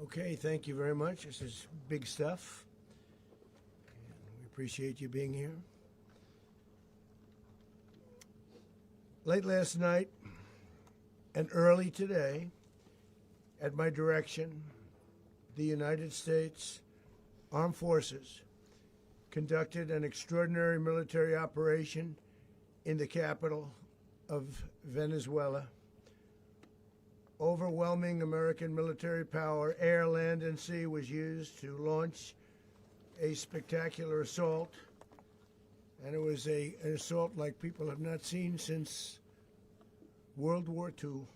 Okay, thank you very much. This is big stuff. And we appreciate you being here. Late last night and early today, at my direction, the United States Armed Forces conducted an extraordinary military operation in the capital of Venezuela. Overwhelming American military power, air, land, and sea, was used to launch a spectacular assault. And it was an assault like people have not seen since World War II.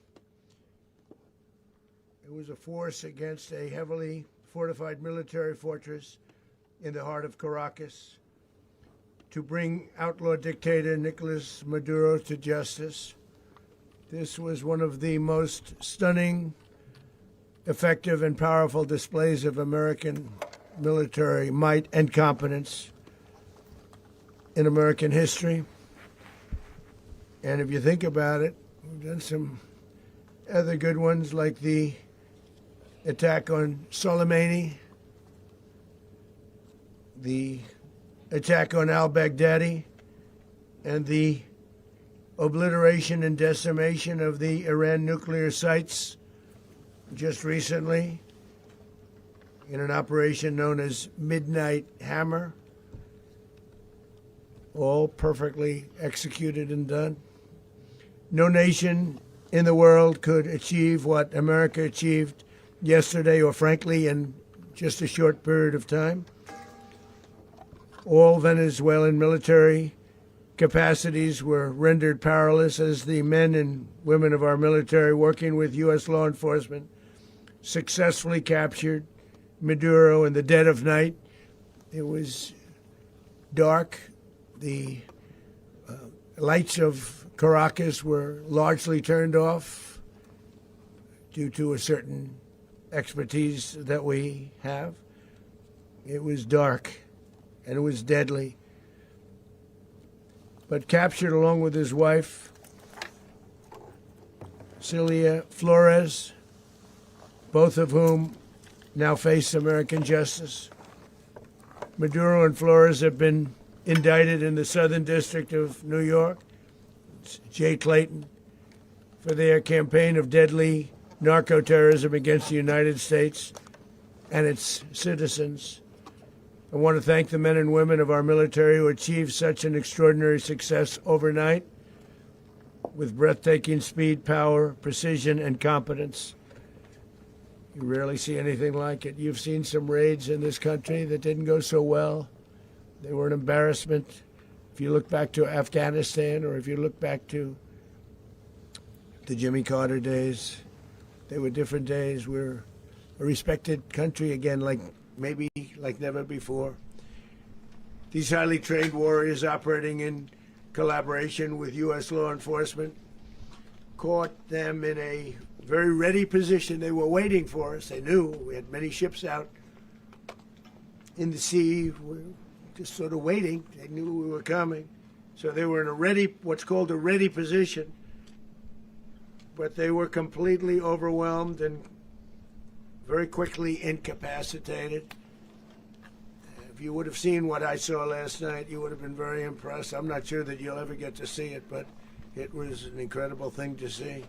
It was a force against a heavily fortified military fortress in the heart of Caracas to bring outlaw dictator Nicolas Maduro to justice. This was one of the most stunning, effective, and powerful displays of American military might and competence in American history. And if you think about it, we've done some other good ones, like the attack on Soleimani, the attack on al-Baghdadi, and the obliteration and decimation of the Iran nuclear sites just recently in an operation known as Midnight Hammer, all perfectly executed and done. No nation in the world could achieve what America achieved yesterday, or frankly in just a short period of time. All Venezuelan military capacities were rendered powerless as the men and women of our military, working with U.S. law enforcement, successfully captured Maduro in the dead of night. It was dark. The lights of Caracas were largely turned off due to a certain expertise that we have. It was dark, and it was deadly. But captured along with his wife, Celia Flores, both of whom now face American justice. Maduro and Flores have been indicted in the Southern District of New York, Jay Clayton, for their campaign of deadly narco-terrorism against the United States and its citizens. I want to thank the men and women of our military who achieved such an extraordinary success overnight with breathtaking speed, power, precision, and competence. You rarely see anything like it. You've seen some raids in this country that didn't go so well. They were an embarrassment. If you look back to Afghanistan, or if you look back to the Jimmy Carter days, they were different days. We're a respected country again, maybe like never before. These highly trained warriors, operating in collaboration with U.S. law enforcement, caught them in a very ready position. They were waiting for us. They knew we had many ships out in the sea. We were just sort of waiting. They knew we were coming. So they were in a ready, what's called a ready position. But they were completely overwhelmed and very quickly incapacitated. If you would have seen what I saw last night, you would have been very impressed. I'm not sure that you'll ever get to see it, but it was an incredible thing to see.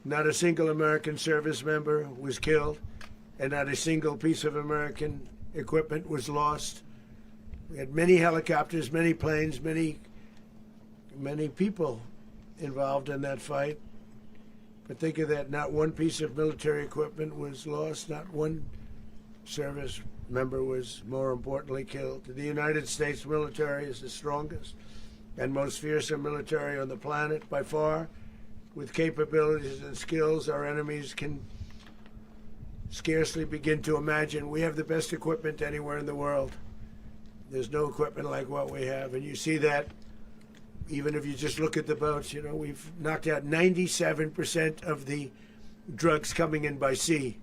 Not a single American service member was killed, and not a single piece of American equipment was lost. We had many helicopters, many planes, many people involved in that fight. But think of that, not one piece of military equipment was lost, not one service member was, more importantly, killed. The United States military is the strongest and most fearsome military on the planet by far, with capabilities and skills our enemies can scarcely begin to imagine. We have the best equipment anywhere in the world. There's no equipment like what we have, and you see that even if you just look at the boats. You know, we've knocked out 97% of the drugs coming in by sea.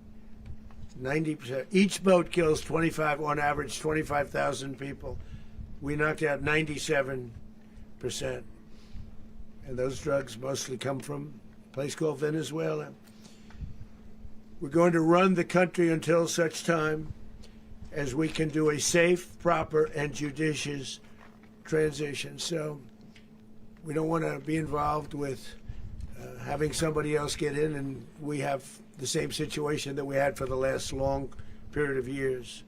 90%. Each boat kills on average 25,000 people. We knocked out 97%. And those drugs mostly come from a place called Venezuela. We're going to run the country until such time as we can do a safe, proper, and judicious transition. So we don't want to be involved with having somebody else get in and we have the same situation that we had for the last long period of years.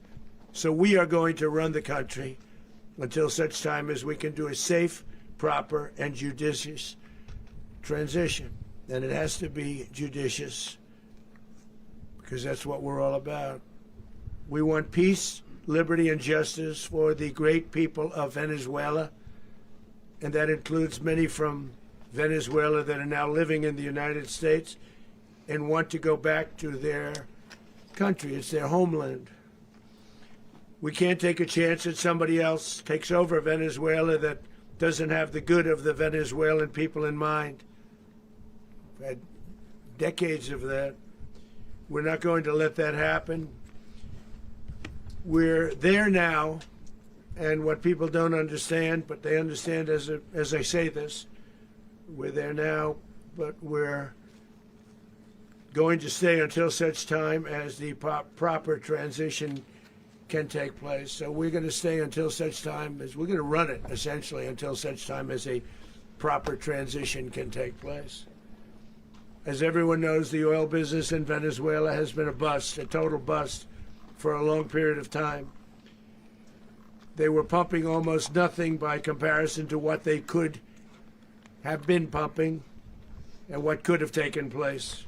So we are going to run the country until such time as we can do a safe, proper, and judicious transition. And it has to be judicious because that's what we're all about. We want peace, liberty, and justice for the great people of Venezuela, and that includes many from Venezuela that are now living in the United States and want to go back to their country. It's their homeland. We can't take a chance that somebody else takes over Venezuela that doesn't have the good of the Venezuelan people in mind. We've had decades of that. We're not going to let that happen. We're there now, and what people don't understand, but they understand as I say this, we're there now, but we're going to stay until such time as the proper transition can take place. So we're going to stay until such time as, we're going to run it essentially until such time as a proper transition can take place. As everyone knows, the oil business in Venezuela has been a bust, a total bust, for a long period of time. They were pumping almost nothing by comparison to what they could have been pumping and what could have taken place.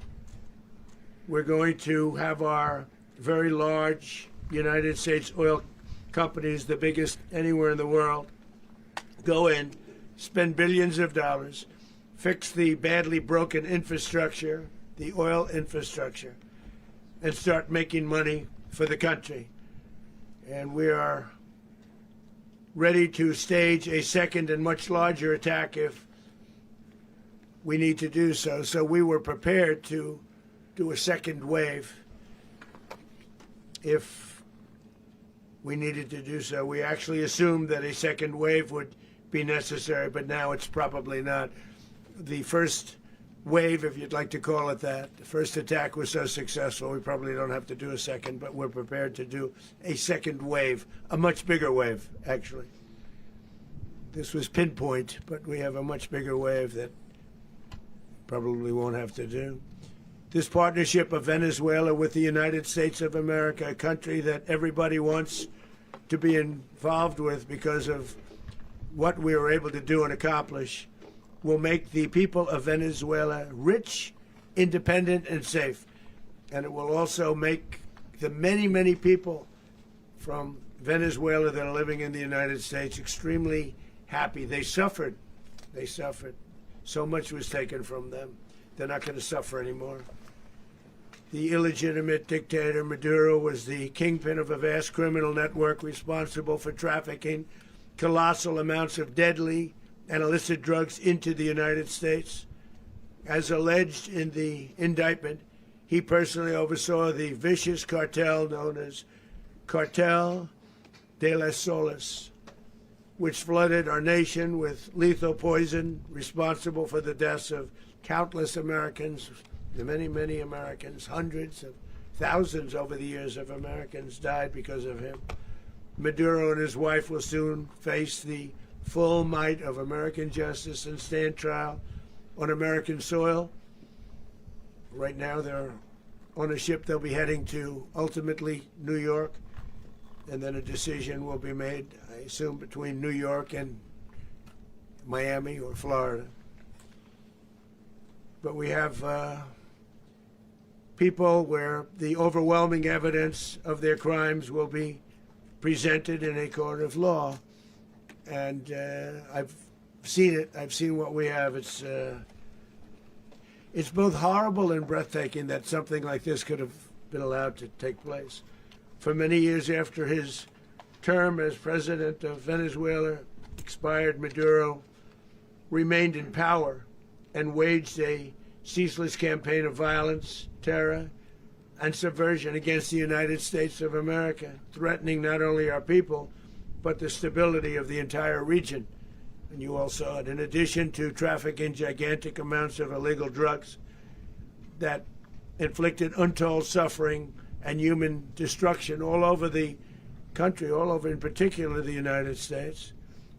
We're going to have our very large United States oil companies, the biggest anywhere in the world, go in, spend billions of dollars, fix the badly broken infrastructure, the oil infrastructure, and start making money for the country. And we are ready to stage a second and much larger attack if we need to do so. So we were prepared to do a second wave if we needed to do so. We actually assumed that a second wave would be necessary, but now it's probably not. The first wave, if you'd like to call it that, the first attack was so successful, we probably don't have to do a second, but we're prepared to do a second wave, a much bigger wave, actually. This was pinpoint, but we have a much bigger wave that probably won't have to do. This partnership of Venezuela with the United States of America, a country that everybody wants to be involved with because of what we were able to do and accomplish, will make the people of Venezuela rich, independent, and safe. And it will also make the many, many people from Venezuela that are living in the United States extremely happy. They suffered. They suffered. So much was taken from them. They're not going to suffer anymore. The illegitimate dictator Maduro was the kingpin of a vast criminal network responsible for trafficking colossal amounts of deadly and illicit drugs into the United States. As alleged in the indictment, he personally oversaw the vicious cartel known as Cartel de las Solas, which flooded our nation with lethal poison, responsible for the deaths of countless Americans, the many, many Americans. Hundreds of thousands over the years of Americans died because of him. Maduro and his wife will soon face the full might of American justice and stand trial on American soil. Right now they're on a ship. They'll be heading to ultimately New York, and then a decision will be made, I assume, between New York and Miami or Florida. But we have people where the overwhelming evidence of their crimes will be presented in a court of law. And I've seen it. I've seen what we have. It's both horrible and breathtaking that something like this could have been allowed to take place. For many years after his term as president of Venezuela expired, Maduro remained in power and waged a ceaseless campaign of violence, terror, and subversion against the United States of America, threatening not only our people, but the stability of the entire region. And you all saw it. In addition to trafficking gigantic amounts of illegal drugs that inflicted untold suffering and human destruction all over the country, all over, in particular, the United States.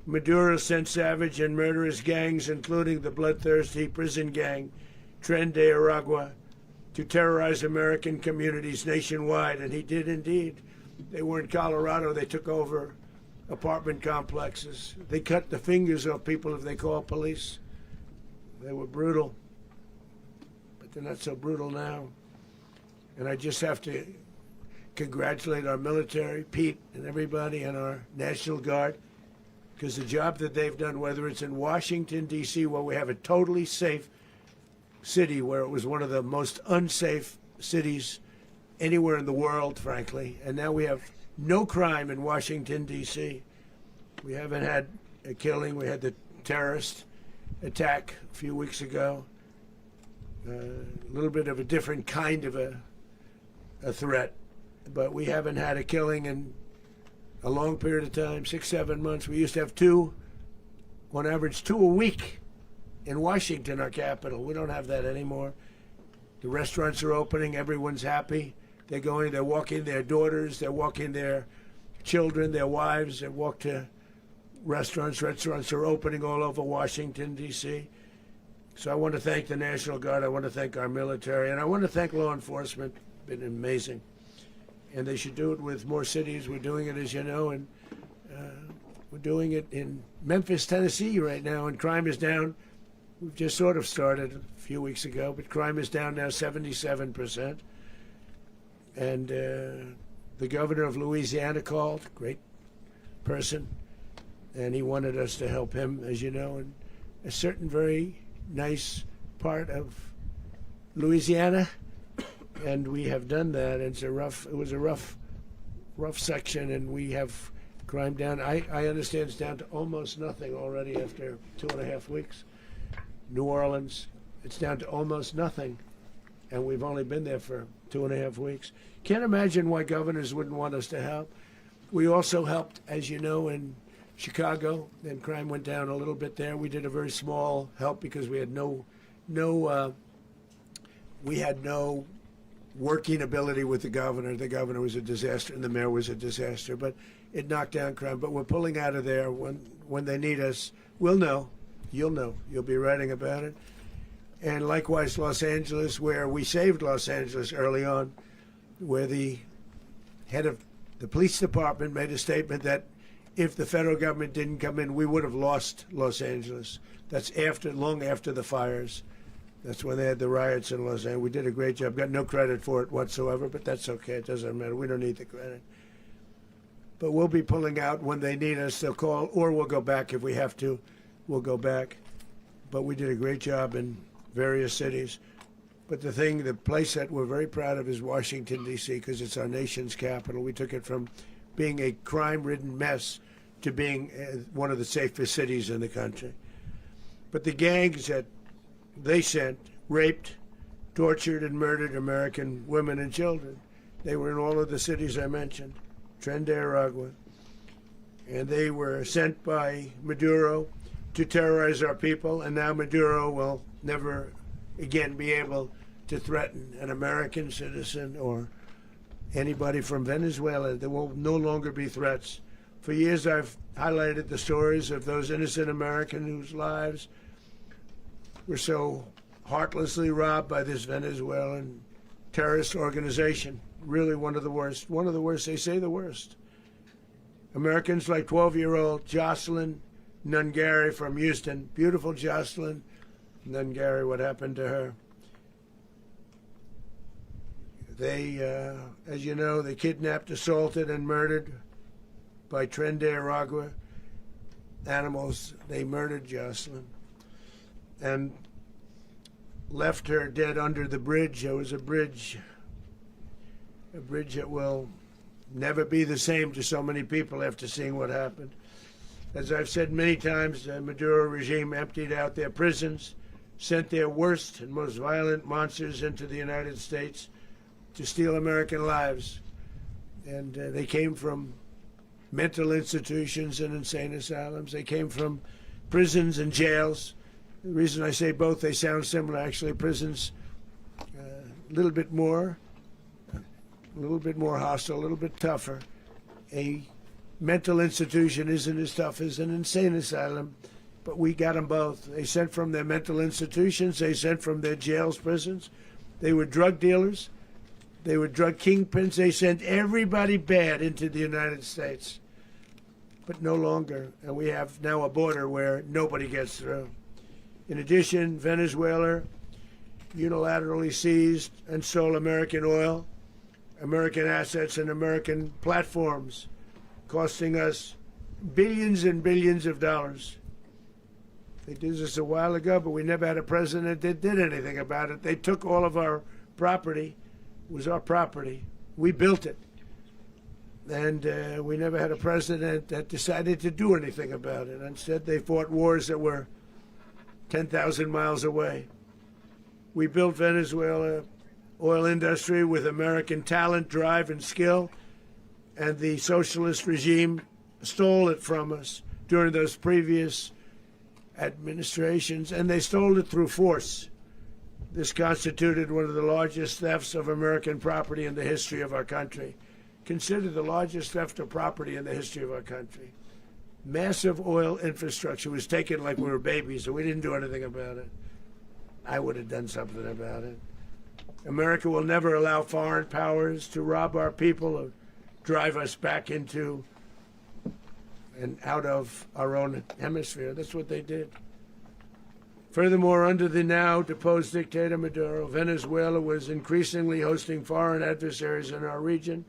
Maduro sent savage and murderous gangs, including the bloodthirsty prison gang, Tren de Aragua, to terrorize American communities nationwide, and he did indeed. They were in Colorado. They took over apartment complexes. They cut the fingers off people if they called police. They were brutal, but they're not so brutal now. And I just have to congratulate our military, Pete and everybody, and our National Guard, because the job that they've done, whether it's in Washington, D.C., where we have a totally safe city, where it was one of the most unsafe cities anywhere in the world, frankly, and now we have no crime in Washington, D.C. We haven't had a killing. We had the terrorist attack a few weeks ago. A little bit of a different kind of a threat, but we haven't had a killing in a long period of time, 6-7 months. We used to have two, on average, 2 a week in Washington, our capital. We don't have that anymore. The restaurants are opening. Everyone's happy. They're going, they're walking their daughters, they're walking their children, their wives. They walk to restaurants. Restaurants are opening all over Washington, D.C. So I want to thank the National Guard. I want to thank our military. And I want to thank law enforcement. Been amazing. And they should do it with more cities. We're doing it, as you know, and we're doing it in Memphis, Tennessee right now, and crime is down. We've just sort of started a few weeks ago, but crime is down now 77%. And the governor of Louisiana called, great person, and he wanted us to help him, as you know, in a certain very nice part of Louisiana, and we have done that. It was a rough section, and we have crime down. I understand it's down to almost nothing already after 2.5 weeks. New Orleans, it's down to almost nothing, and we've only been there for 2.5 weeks. Can't imagine why governors wouldn't want us to help. We also helped, as you know, in Chicago, and crime went down a little bit there. We did a very small help because we had no working ability with the governor. The governor was a disaster, and the mayor was a disaster, but it knocked down crime. But we're pulling out of there when they need us. We'll know. You'll know. You'll be writing about it. And likewise, Los Angeles, where we saved Los Angeles early on, where the head of the police department made a statement that if the federal government didn't come in, we would have lost Los Angeles. That's long after the fires. That's when they had the riots in Los Angeles. We did a great job. Got no credit for it whatsoever, but that's okay. It doesn't matter. We don't need the credit. But we'll be pulling out when they need us. They'll call, or we'll go back if we have to. We'll go back. But we did a great job in various cities. But the place that we're very proud of is Washington, D.C., because it's our nation's capital. We took it from being a crime-ridden mess to being one of the safest cities in the country. But the gangs that they sent raped, tortured, and murdered American women and children. They were in all of the cities I mentioned, Tren de Aragua. And they were sent by Maduro to terrorize our people, and now Maduro will never again be able to threaten an American citizen or anybody from Venezuela. There will no longer be threats. For years I've highlighted the stories of those innocent Americans whose lives were so heartlessly robbed by this Venezuelan terrorist organization. Really one of the worst, they say the worst. Americans like 12-year-old Jocelyn Nungary from Houston. Beautiful Jocelyn Nungary, what happened to her? They, as you know, they kidnapped, assaulted, and murdered by Tren de Aragua animals. They murdered Jocelyn and left her dead under the bridge. There was a bridge that will never be the same to so many people after seeing what happened. As I've said many times, the Maduro regime emptied out their prisons, sent their worst and most violent monsters into the United States to steal American lives. And they came from mental institutions and insane asylums. They came from prisons and jails. The reason I say both, they sound similar. Actually, prisons, little bit more hostile, a little bit tougher. A mental institution isn't as tough as an insane asylum, but we got them both. They sent from their mental institutions, they sent from their jails, prisons. They were drug dealers, they were drug kingpins, they sent everybody bad into the United States. But no longer, and we have now a border where nobody gets through. In addition, Venezuela unilaterally seized and stole American oil, American assets, and American platforms, costing us billions and billions of dollars. They did this a while ago, but we never had a president that did anything about it. They took all of our property. It was our property. We built it. And we never had a president that decided to do anything about it. Instead, they fought wars that were 10,000 miles away. We built Venezuela oil industry with American talent, drive, and skill, and the socialist regime stole it from us during those previous administrations, and they stole it through force. This constituted one of the largest thefts of American property in the history of our country. Considered the largest theft of property in the history of our country. Massive oil infrastructure was taken like we were babies, and we didn't do anything about it. I would have done something about it. America will never allow foreign powers to rob our people or drive us back into and out of our own hemisphere. That's what they did. Furthermore, under the now deposed dictator Maduro, Venezuela was increasingly hosting foreign adversaries in our region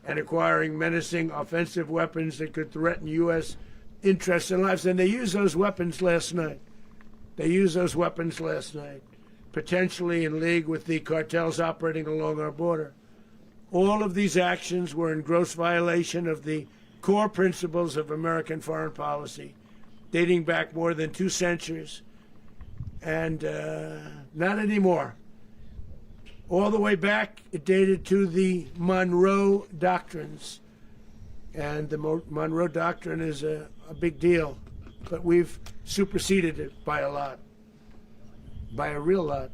and acquiring menacing offensive weapons that could threaten U.S. interests and lives. And they used those weapons last night. Potentially in league with the cartels operating along our border. All of these actions were in gross violation of the core principles of American foreign policy, dating back more than 2 centuries, and not anymore. All the way back, it dated to the Monroe Doctrines, and the Monroe Doctrine is a big deal, but we've superseded it by a lot, by a real lot.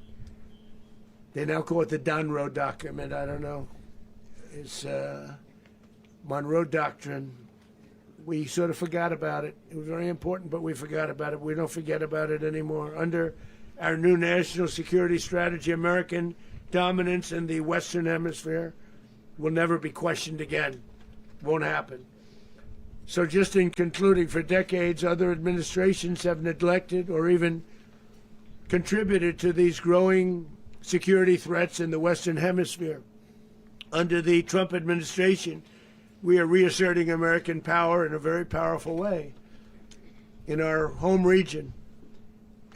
They now call it the Donroe Document. I don't know. It's Monroe Doctrine. We sort of forgot about it. It was very important, but we forgot about it. We don't forget about it anymore. Under our new national security strategy, American dominance in the Western Hemisphere will never be questioned again. Won't happen. So just in concluding, for decades, other administrations have neglected or even contributed to these growing security threats in the Western Hemisphere. Under the Trump administration, we are reasserting American power in a very powerful way in our home region.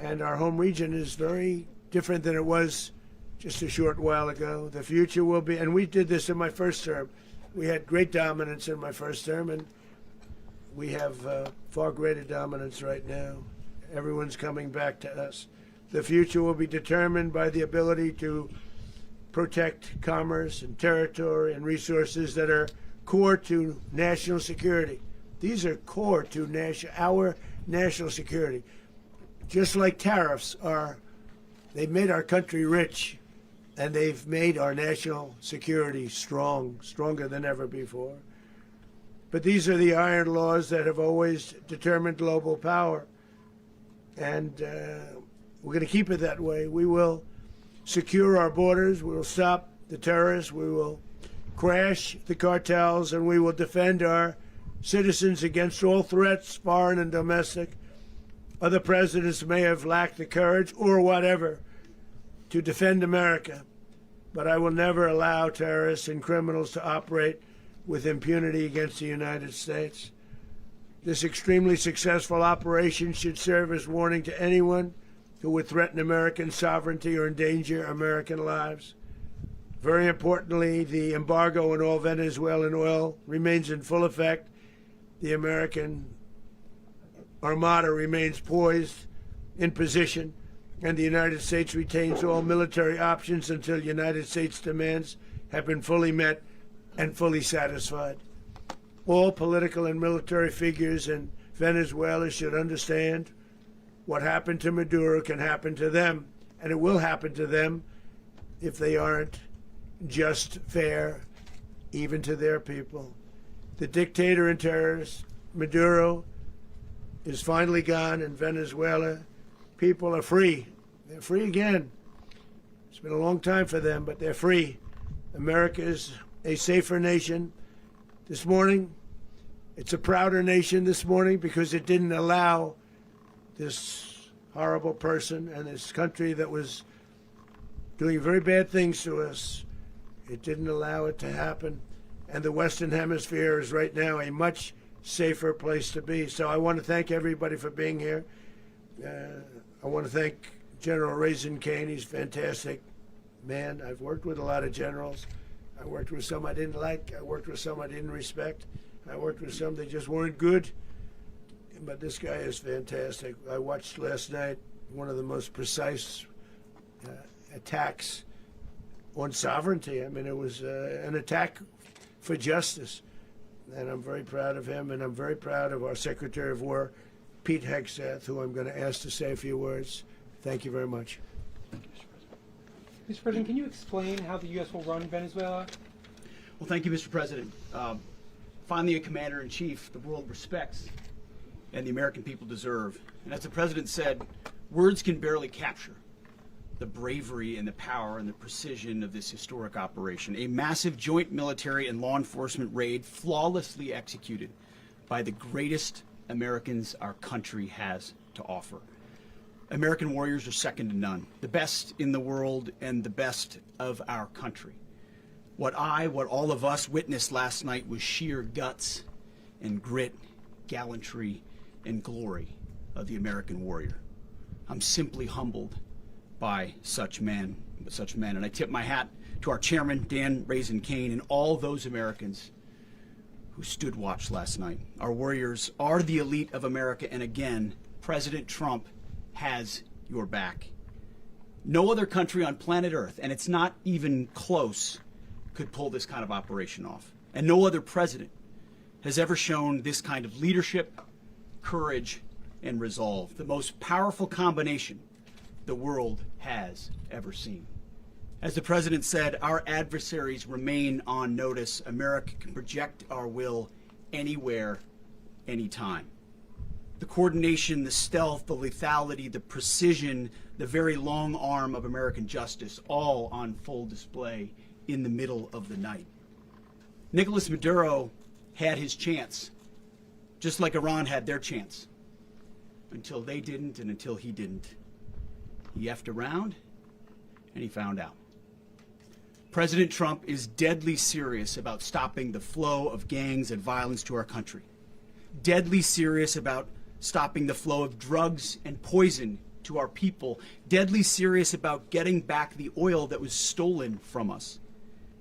And our home region is very different than it was just a short while ago. The future will be, and we did this in my first term. We had great dominance in my first term, and we have far greater dominance right now. Everyone's coming back to us. The future will be determined by the ability to protect commerce and territory and resources that are core to national security. These are core to our national security. Just like tariffs are, they've made our country rich, and they've made our national security strong, stronger than ever before. But these are the iron laws that have always determined global power. And we're going to keep it that way. We will secure our borders. We will stop the terrorists. We will crash the cartels, and we will defend our citizens against all threats, foreign and domestic. Other presidents may have lacked the courage or whatever to defend America, but I will never allow terrorists and criminals to operate with impunity against the United States. This extremely successful operation should serve as warning to anyone who would threaten American sovereignty or endanger American lives. Very importantly, the embargo on all Venezuelan oil remains in full effect. The American Armada remains poised in position, and the United States retains all military options until United States demands have been fully met and fully satisfied. All political and military figures in Venezuela should understand what happened to Maduro can happen to them, and it will happen to them if they aren't just, fair, even to their people. The dictator and terrorist, Maduro, is finally gone in Venezuela. People are free. They're free again. It's been a long time for them, but they're free. America is a safer nation. This morning, it's a prouder nation this morning because it didn't allow this horrible person and this country that was doing very bad things to us. It didn't allow it to happen. And the Western Hemisphere is right now a much safer place to be. So I want to thank everybody for being here. I want to thank General Raisin Kane. He's a fantastic man. I've worked with a lot of generals. I worked with some I didn't like. I worked with some I didn't respect. I worked with some that just weren't good. But this guy is fantastic. I watched last night one of the most precise attacks on sovereignty. I mean, it was an attack for justice. And I'm very proud of him, and I'm very proud of our Secretary of War, Pete Hegseth, who I'm going to ask to say a few words. Thank you very much. Thank you, Mr. President. Mr. President, can you explain how the U.S. will run Venezuela? Well, thank you, Mr. President. Finally, a commander-in-chief the world respects and the American people deserve. And as the President said, words can barely capture the bravery and the power and the precision of this historic operation. A massive joint military and law enforcement raid flawlessly executed by the greatest Americans our country has to offer. American warriors are second to none, the best in the world and the best of our country. What all of us witnessed last night was sheer guts and grit, gallantry, and glory of the American warrior. I'm simply humbled by such men, and I tip my hat to our chairman, Dan Raisin Kane, and all those Americans who stood watch last night. Our warriors are the elite of America, and again, President Trump has your back. No other country on planet Earth, and it's not even close, could pull this kind of operation off. And no other president has ever shown this kind of leadership, courage, and resolve. The most powerful combination the world has ever seen. As the President said, our adversaries remain on notice. America can project our will anywhere, anytime. The coordination, the stealth, the lethality, the precision, the very long arm of American justice, all on full display in the middle of the night. Nicolas Maduro had his chance, just like Iran had their chance, until they didn't and until he didn't. He effed around, and he found out. President Trump is deadly serious about stopping the flow of gangs and violence to our country. Deadly serious about stopping the flow of drugs and poison to our people. Deadly serious about getting back the oil that was stolen from us.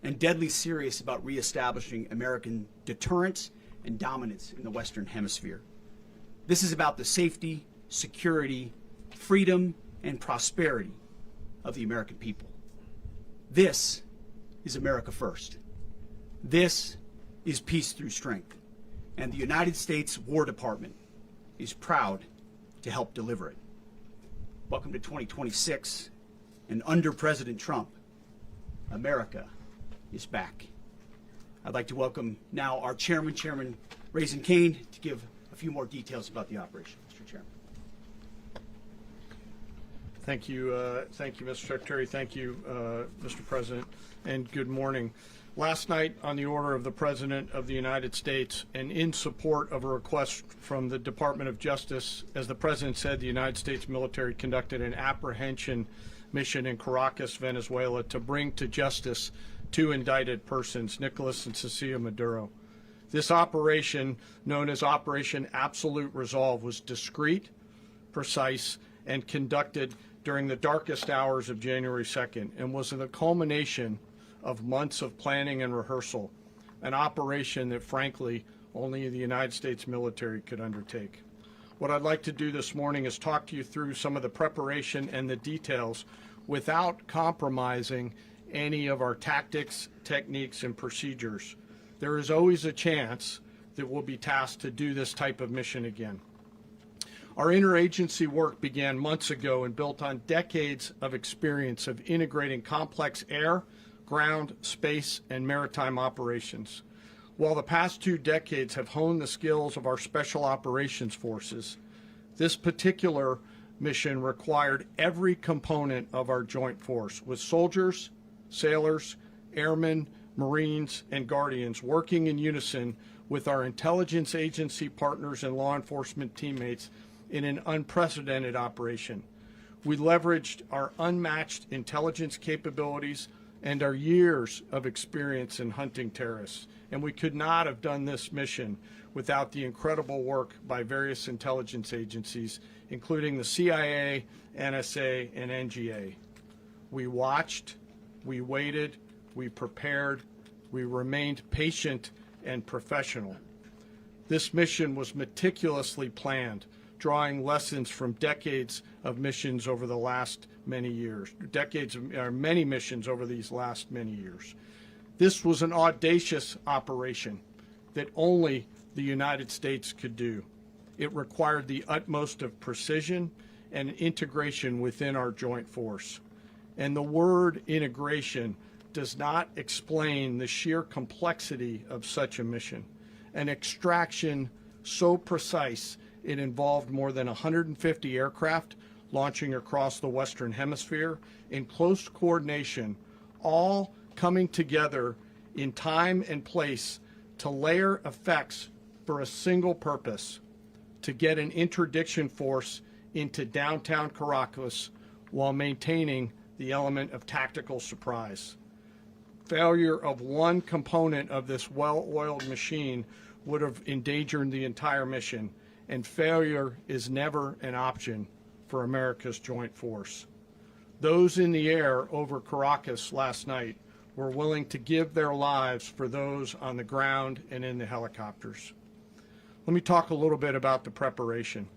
And deadly serious about reestablishing American deterrence and dominance in the Western Hemisphere. This is about the safety, security, freedom, and prosperity of the American people. This is America first. This is peace through strength. And the United States War Department is proud to help deliver it. Welcome to 2026, and under President Trump, America is back. I'd like to welcome now our chairman, Chairman Raisin Kane, to give a few more details about the operation. Mr. Chairman. Thank you, Mr. Secretary. Thank you, Mr. President, and good morning. Last night, on the order of the President of the United States, and in support of a request from the Department of Justice, as the President said, the United States military conducted an apprehension mission in Caracas, Venezuela, to bring to justice two indicted persons, Nicolas and Cecilia Maduro. This operation, known as Operation Absolute Resolve, was discreet, precise, and conducted during the darkest hours of January 2nd, and was the culmination of months of planning and rehearsal, an operation that, frankly, only the United States military could undertake. What I'd like to do this morning is talk to you through some of the preparation and the details without compromising any of our tactics, techniques, and procedures. There is always a chance that we'll be tasked to do this type of mission again. Our interagency work began months ago and built on decades of experience of integrating complex air, ground, space, and maritime operations. While the past 2 decades have honed the skills of our special operations forces, this particular mission required every component of our joint force, with soldiers, sailors, airmen, Marines, and Guardians working in unison with our intelligence agency partners and law enforcement teammates in an unprecedented operation. We leveraged our unmatched intelligence capabilities and our years of experience in hunting terrorists, and we could not have done this mission without the incredible work by various intelligence agencies, including the CIA, NSA, and NGA. We watched, we waited, we prepared, we remained patient and professional. This mission was meticulously planned, drawing lessons from decades of missions over the last many years, many missions over these last many years. This was an audacious operation that only the United States could do. It required the utmost of precision and integration within our joint force. And the word integration does not explain the sheer complexity of such a mission. An extraction so precise it involved more than 150 aircraft launching across the Western Hemisphere in close coordination, all coming together in time and place to layer effects for a single purpose: to get an interdiction force into downtown Caracas while maintaining the element of tactical surprise. Failure of one component of this well-oiled machine would have endangered the entire mission, and failure is never an option for America's joint force. Those in the air over Caracas last night were willing to give their lives for those on the ground and in the helicopters. Let me talk a little bit about the preparation.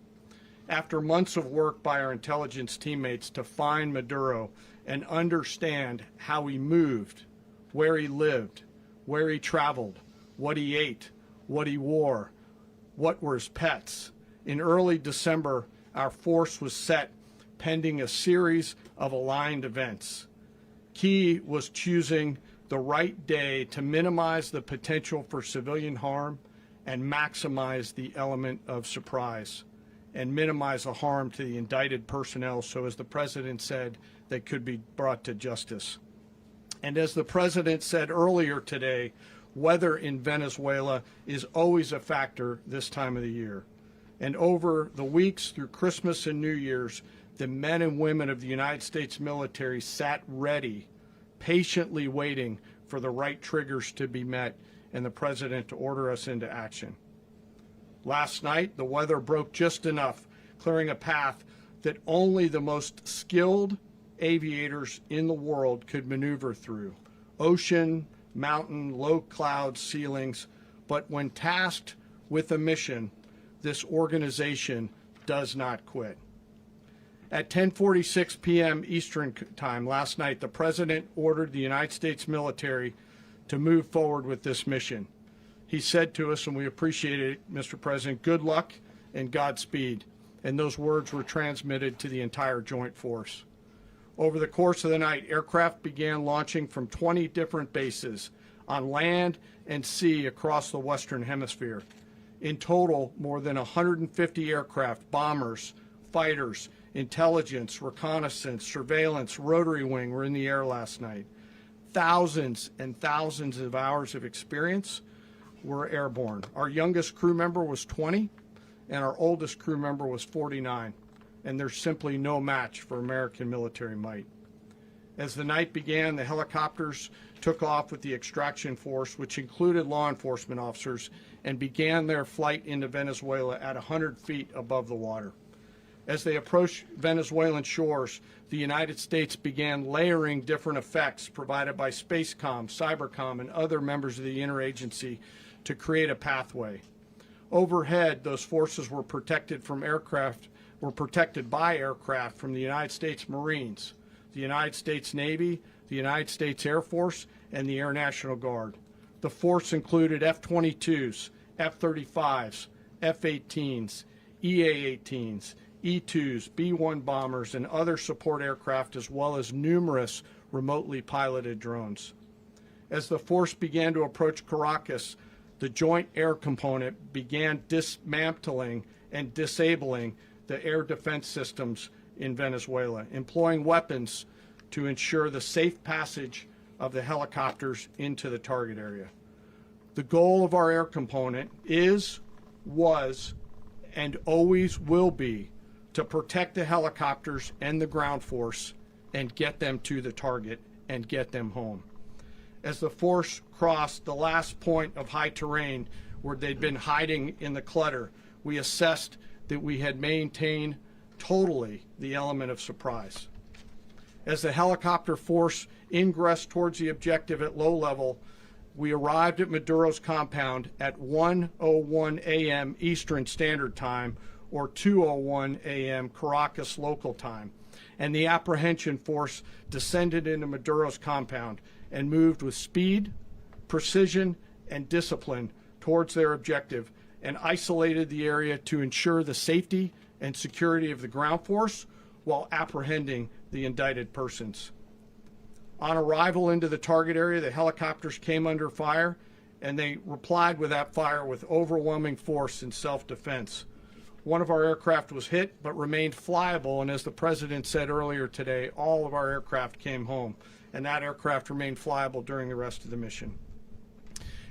After months of work by our intelligence teammates to find Maduro and understand how he moved, where he lived, where he traveled, what he ate, what he wore, what were his pets, in early December, our force was set pending a series of aligned events. Key was choosing the right day to minimize the potential for civilian harm and maximize the element of surprise, and minimize the harm to the indicted personnel, so as the President said, they could be brought to justice. And as the President said earlier today, weather in Venezuela is always a factor this time of the year. And over the weeks through Christmas and New Year's, the men and women of the United States military sat ready, patiently waiting for the right triggers to be met and the President to order us into action. Last night, the weather broke just enough, clearing a path that only the most skilled aviators in the world could maneuver through. Ocean, mountain, low cloud ceilings, but when tasked with a mission, this organization does not quit. At 10:46 p.m. Eastern Time last night, the President ordered the United States military to move forward with this mission. He said to us, and we appreciate it, Mr. President, good luck and Godspeed. And those words were transmitted to the entire joint force. Over the course of the night, aircraft began launching from 20 different bases on land and sea across the Western Hemisphere. In total, more than 150 aircraft, bombers, fighters, intelligence, reconnaissance, surveillance, rotary wing were in the air last night. Thousands and thousands of hours of experience were airborne. Our youngest crew member was 20, and our oldest crew member was 49, and there's simply no match for American military might. As the night began, the helicopters took off with the extraction force, which included law enforcement officers, and began their flight into Venezuela at 100 feet above the water. As they approached Venezuelan shores, the United States began layering different effects provided by Spacecom, Cybercom, and other members of the interagency to create a pathway. Overhead, those forces were protected by aircraft from the United States Marines, the United States Navy, the United States Air Force, and the Air National Guard. The force included F-22s, F-35s, F-18s, EA-18s, E-2s, B-1 bombers, and other support aircraft, as well as numerous remotely piloted drones. As the force began to approach Caracas, the Joint Air Component began dismantling and disabling the air defense systems in Venezuela, employing weapons to ensure the safe passage of the helicopters into the target area. The goal of our air component is, was, and always will be to protect the helicopters and the ground force and get them to the target and get them home. As the force crossed the last point of high terrain where they'd been hiding in the clutter, we assessed that we had maintained totally the element of surprise. As the helicopter force ingressed towards the objective at low level, we arrived at Maduro's compound at 1:01 a.m. Eastern Standard Time, or 2:01 a.m. Caracas local time, and the apprehension force descended into Maduro's compound and moved with speed, precision, and discipline towards their objective and isolated the area to ensure the safety and security of the ground force while apprehending the indicted persons. On arrival into the target area, the helicopters came under fire, and they replied with that fire with overwhelming force in self-defense. One of our aircraft was hit but remained flyable, and as the President said earlier today, all of our aircraft came home, and that aircraft remained flyable during the rest of the mission.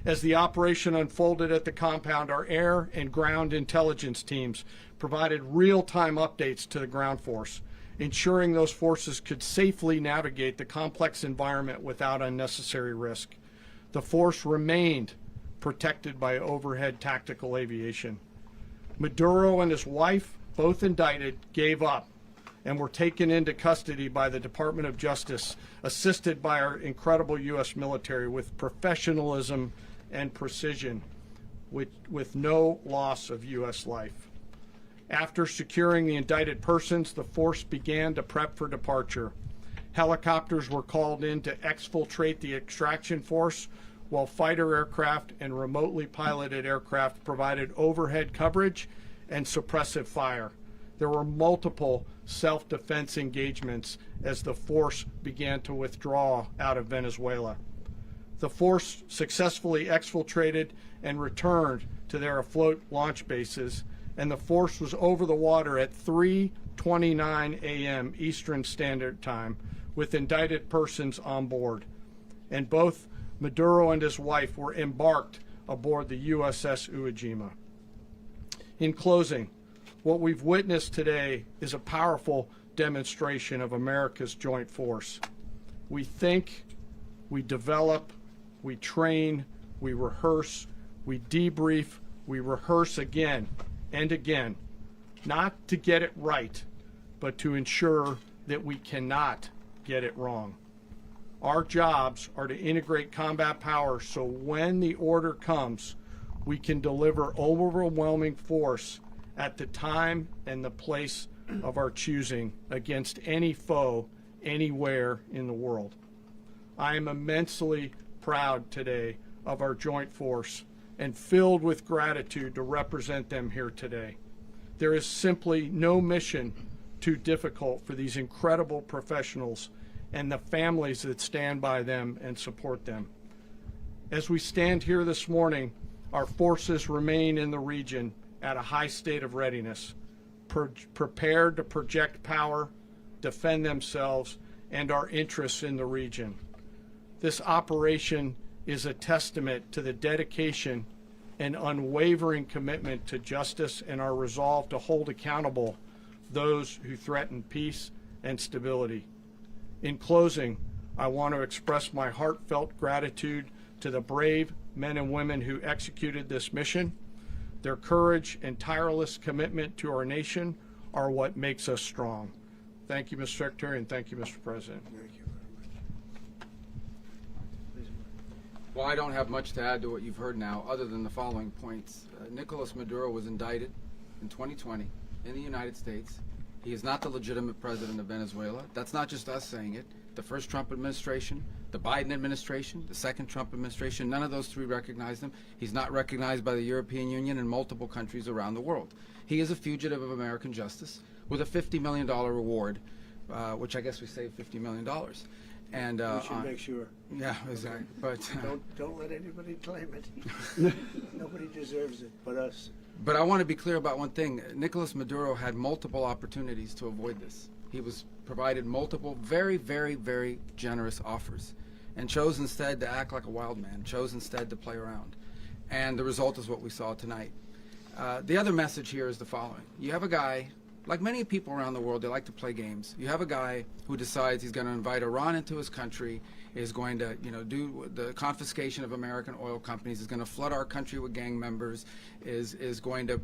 As the operation unfolded at the compound, our air and ground intelligence teams provided real-time updates to the ground force, ensuring those forces could safely navigate the complex environment without unnecessary risk. The force remained protected by overhead tactical aviation. Maduro and his wife, both indicted, gave up and were taken into custody by the Department of Justice, assisted by our incredible U.S. military with professionalism and precision, with no loss of U.S. life. After securing the indicted persons, the force began to prep for departure. Helicopters were called in to exfiltrate the extraction force, while fighter aircraft and remotely piloted aircraft provided overhead coverage and suppressive fire. There were multiple self-defense engagements as the force began to withdraw out of Venezuela. The force successfully exfiltrated and returned to their afloat launch bases, and the force was over the water at 3:29 a.m. Eastern Standard Time with indicted persons on board. And both Maduro and his wife were embarked aboard the USS Iwo Jima. In closing, what we've witnessed today is a powerful demonstration of America's joint force. We think, we develop, we train, we rehearse, we debrief, we rehearse again and again, not to get it right, but to ensure that we cannot get it wrong. Our jobs are to integrate combat power so when the order comes, we can deliver overwhelming force at the time and the place of our choosing against any foe anywhere in the world. I am immensely proud today of our joint force and filled with gratitude to represent them here today. There is simply no mission too difficult for these incredible professionals and the families that stand by them and support them. As we stand here this morning, our forces remain in the region at a high state of readiness, prepared to project power, defend themselves, and our interests in the region. This operation is a testament to the dedication and unwavering commitment to justice and our resolve to hold accountable those who threaten peace and stability. In closing, I want to express my heartfelt gratitude to the brave men and women who executed this mission. Their courage and tireless commitment to our nation are what makes us strong. Thank you, Mr. Secretary, and thank you, Mr. President. Thank you very much. Well, I don't have much to add to what you've heard now, other than the following points. Nicolas Maduro was indicted in 2020 in the United States. He is not the legitimate president of Venezuela. That's not just us saying it. The first Trump administration The Biden administration, the second Trump administration, none of those three recognized him. He's not recognized by the European Union and multiple countries around the world. He is a fugitive of American justice with a $50 million reward, which I guess we saved $50 million. And We should make sure. yeah, exactly. But Don't let anybody claim it. Nobody deserves it but us. But I want to be clear about one thing. Nicolas Maduro had multiple opportunities to avoid this. He was provided multiple very, very, very generous offers and chose instead to act like a wild man, chose instead to play around. And the result is what we saw tonight. The other message here is the following. You have a guy, like many people around the world, they like to play games. You have a guy who decides he's going to invite Iran into his country, is going to, do the confiscation of American oil companies, is going to flood our country with gang members, is going to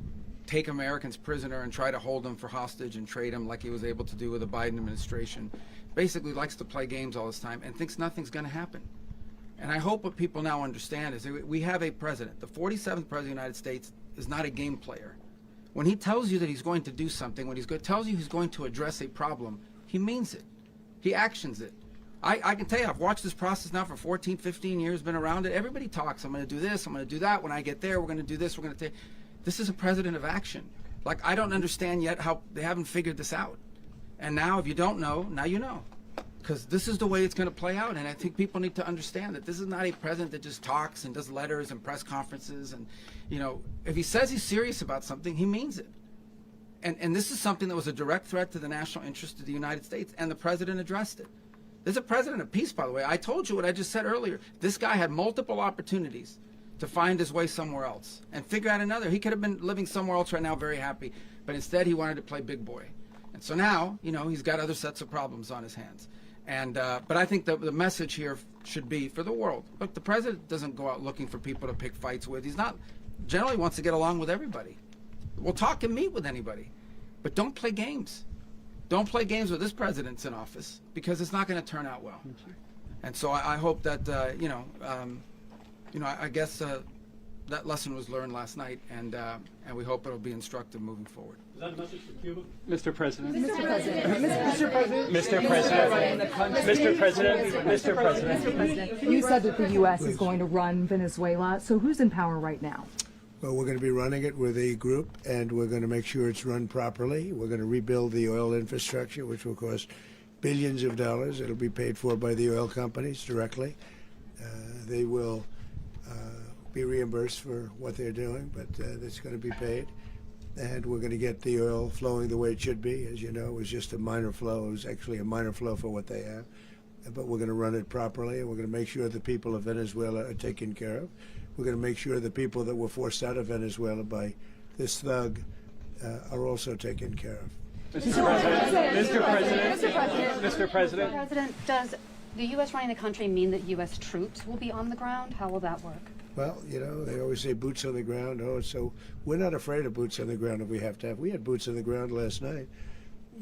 take Americans prisoner and try to hold them for hostage and trade them like he was able to do with the Biden administration. Basically likes to play games all this time and thinks nothing's going to happen. And I hope what people now understand is that we have a president. The 47th president of the United States is not a game player. When he tells you that he's going to do something, when tells you he's going to address a problem, he means it. He actions it. I can tell you, I've watched this process now for 14, 15 years, been around it. Everybody talks, I'm going to do this, I'm going to do that. When I get there, we're going to do this, we're going to take... This is a president of action. Like, I don't understand yet how they haven't figured this out. And now, if you don't know, now you know. Because this is the way it's going to play out. And I think people need to understand that this is not a president that just talks and does letters and press conferences. And, if he says he's serious about something, he means it. And this is something that was a direct threat to the national interest of the United States, and the president addressed it. There's a president of peace, by the way. I told you what I just said earlier. This guy had multiple opportunities to find his way somewhere else and figure out another. He could have been living somewhere else right now very happy, but instead he wanted to play big boy. And so now, he's got other sets of problems on his hands. And but I think the message here should be for the world. Look, the president doesn't go out looking for people to pick fights with. He's not, generally wants to get along with everybody. We'll talk and meet with anybody, but don't play games. Don't play games with this president's in office, because it's not going to turn out well. And so I hope that, I guess that lesson was learned last night, and we hope it'll be instructive moving forward. Is that a message for Cuba? Mr. President. Mr. President. Mr. President. Mr. President. Mr. President. You said that the U.S. is going to run Venezuela, so who's in power right now? Well, we're going to be running it with a group, and we're going to make sure it's run properly. We're going to rebuild the oil infrastructure, which will cost billions of dollars. It'll be paid for by the oil companies directly. They will be reimbursed for what they're doing, but it's going to be paid. And we're going to get the oil flowing the way it should be. As you know, it was just a minor flow. It was actually a minor flow for what they have. But we're going to run it properly, and we're going to make sure the people of Venezuela are taken care of. We're going to make sure the people that were forced out of Venezuela by this thug are also taken care of. Mr. President. Mr. President. Mr. President. Mr. President. Mr. President, does the U.S. running the country mean that U.S. troops will be on the ground? How will that work? Well, they always say boots on the ground. So we're not afraid of boots on the ground if we have to have. We had boots on the ground last night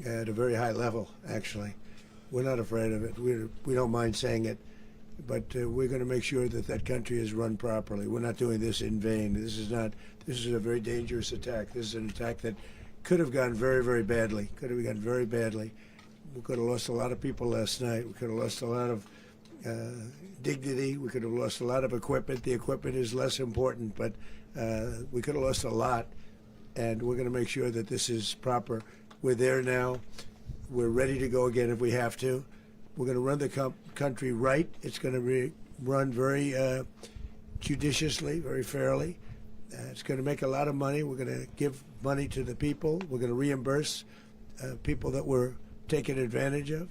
at a very high level, actually. We're not afraid of it. We don't mind saying it. But we're going to make sure that that country is run properly. We're not doing this in vain. This is a very dangerous attack. This is an attack that could have gone very, very badly. Could have gone very badly. We could have lost a lot of people last night. We could have lost a lot of dignity. We could have lost a lot of equipment. The equipment is less important, but we could have lost a lot. And we're going to make sure that this is proper. We're there now. We're ready to go again if we have to. We're going to run the country right. It's going to be run very judiciously, very fairly. It's going to make a lot of money. We're going to give money to the people. We're going to reimburse people that were taken advantage of.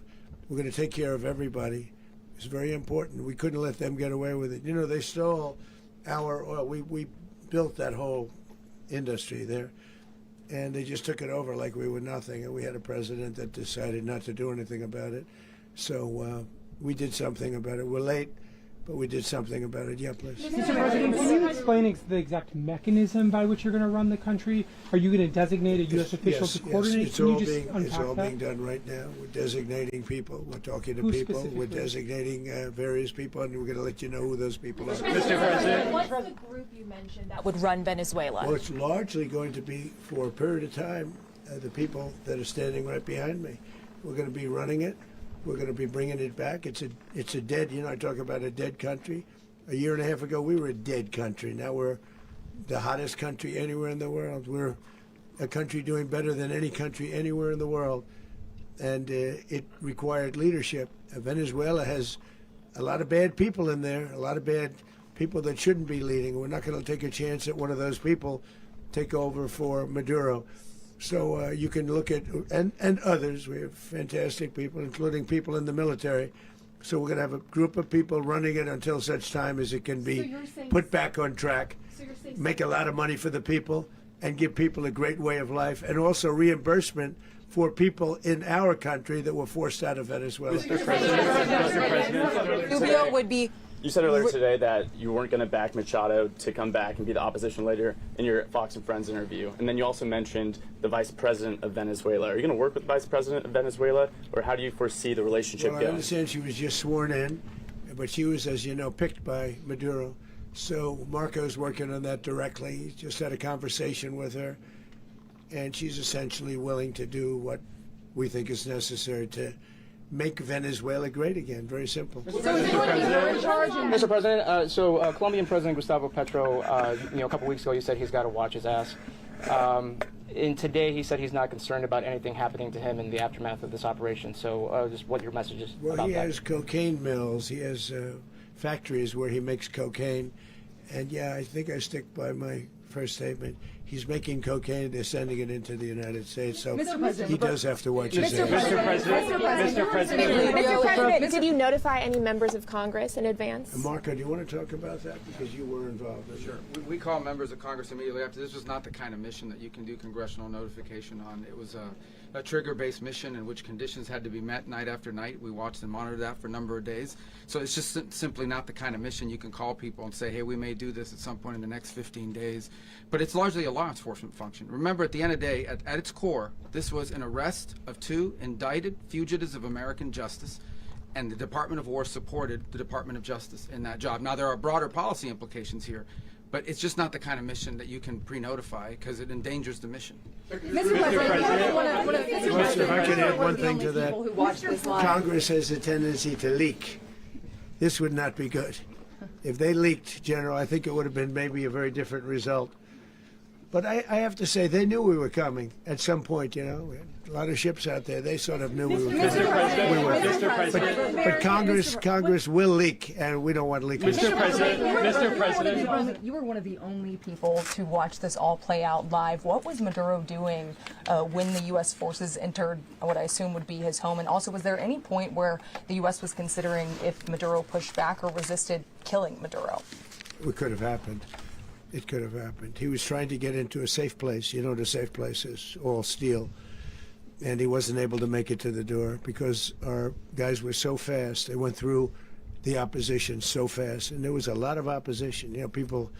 We're going to take care of everybody. It's very important. We couldn't let them get away with it. They stole our oil. We built that whole industry there, and they just took it over like we were nothing. And we had a president that decided not to do anything about it. So we did something about it. We're late, but we did something about it. Yeah, please. Mr. President, can you explain the exact mechanism by which you're going to run the country? Are you going to designate a U.S. official to coordinate? It's Can you all just being unpack that? being done right now. We're designating people. We're talking to Who people. We're specifically? designating various people, and we're going to let you know who those people are. Mr. President. What's the group you mentioned that would run Venezuela? Well, it's largely going to be, for a period of time, the people that are standing right behind me. We're going to be running it. We're going to be bringing it back. It's a dead, I talk about a dead country. A year and a half ago, we were a dead country. Now we're the hottest country anywhere in the world. We're a country doing better than any country anywhere in the world. And it required leadership. Venezuela has a lot of bad people in there, a lot of bad people that shouldn't be leading. We're not going to take a chance that one of those people take over for Maduro. So you can look at, and others, we have fantastic people, including people in the military. So we're going to have a group of people running it until such time as it can be put back on track, make a lot of money for the people, and give people a great way of life, and also reimbursement for people in our country that were forced out of Venezuela. Mr. President, Rubio would be. you said earlier today that you weren't going to back Machado to come back and be the opposition leader in your Fox and Friends interview. And then you also mentioned the vice president of Venezuela. Are you going to work with the vice president of Venezuela, or how do you foresee the relationship Well, going? I understand she was just sworn in, but she was, as you know, picked by Maduro. So Marco's working on that directly. He just had a conversation with her, and she's essentially willing to do what we think is necessary to make Venezuela great again. Very simple. Mr. President, Colombian President Gustavo Petro, a couple weeks ago, you said he's got to watch his ass. And today he said he's not concerned about anything happening to him in the aftermath of this operation. So just what your message is Well, about he that. has cocaine mills. He has factories where he makes cocaine. And yeah, I think I stick by my first statement. He's making cocaine. They're sending it into the United States. So he does have to watch his ass. Mr. President, Mr. President, did you notify any members of Congress in advance? Marco, do you want to talk about that? Because you were involved. Sure. We call members of Congress immediately after. This was not the kind of mission that you can do congressional notification on. It was a trigger-based mission in which conditions had to be met night after night. We watched and monitored that for a number of days. So it's just simply not the kind of mission you can call people and say, hey, we may do this at some point in the next 15 days. But it's largely a law enforcement function. Remember, at the end of the day, at its core, this was an arrest of 2 indicted fugitives of American justice, and the Department of War supported the Department of Justice in that job. Now, there are broader policy implications here, but it's just not the kind of mission that you can pre-notify because it endangers the mission. Mr. President, If I can add one thing to that, Congress has a tendency to leak. This would not be good. If they leaked, General, I think it would have been maybe a very different result. But I have to say, they knew we were coming at some point, We had a lot of ships out there. They sort of knew we were coming. But Congress will leak, and we don't want leakers. Mr. President, you were one of the only people to watch this all play out live. What was Maduro doing when the U.S. forces entered what I assume would be his home? And also, was there any point where the U.S. was considering if Maduro pushed back or resisted killing Maduro? It could have happened. It could have happened. He was trying to get into a safe place. You know, the safe place is all steel. And he wasn't able to make it to the door because our guys were so fast. They went through the opposition so fast. And there was a lot of opposition. People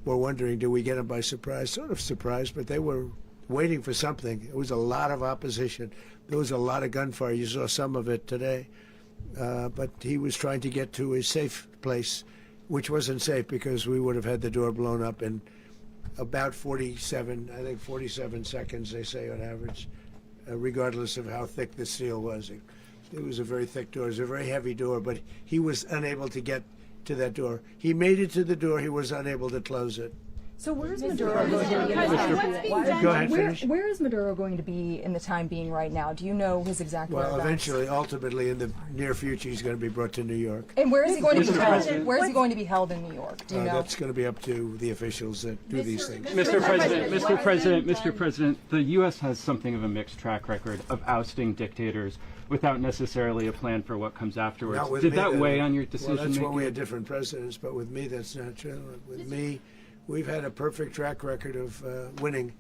were wondering, do we get them by surprise? Sort of surprised, but they were waiting for something. It was a lot of opposition. There was a lot of gunfire. You saw some of it today. But he was trying to get to a safe place, which wasn't safe because we would have had the door blown up in about 47 seconds, they say on average, regardless of how thick the steel was. It was a very thick door. It was a very heavy door, but he was unable to get to that door. He made it to the door. He was unable to close it. So where's Maduro going to be? Go ahead, finish. Where is Maduro going to be in the time being right now? Do you know his exact Well, whereabouts? eventually, ultimately, in the near future, he's going to be brought to New York. And where is he going to be held? Where is he going to be held in New York? Do you know? That's going to be up to the officials that do these things. Mr. President, the U.S. has something of a mixed track record of ousting dictators without necessarily a plan for what comes afterwards. Not with Did me, that though. weigh on your decision Well, that's making? when we had different presidents, but with me, that's not true. With me, we've had a perfect track record of winning.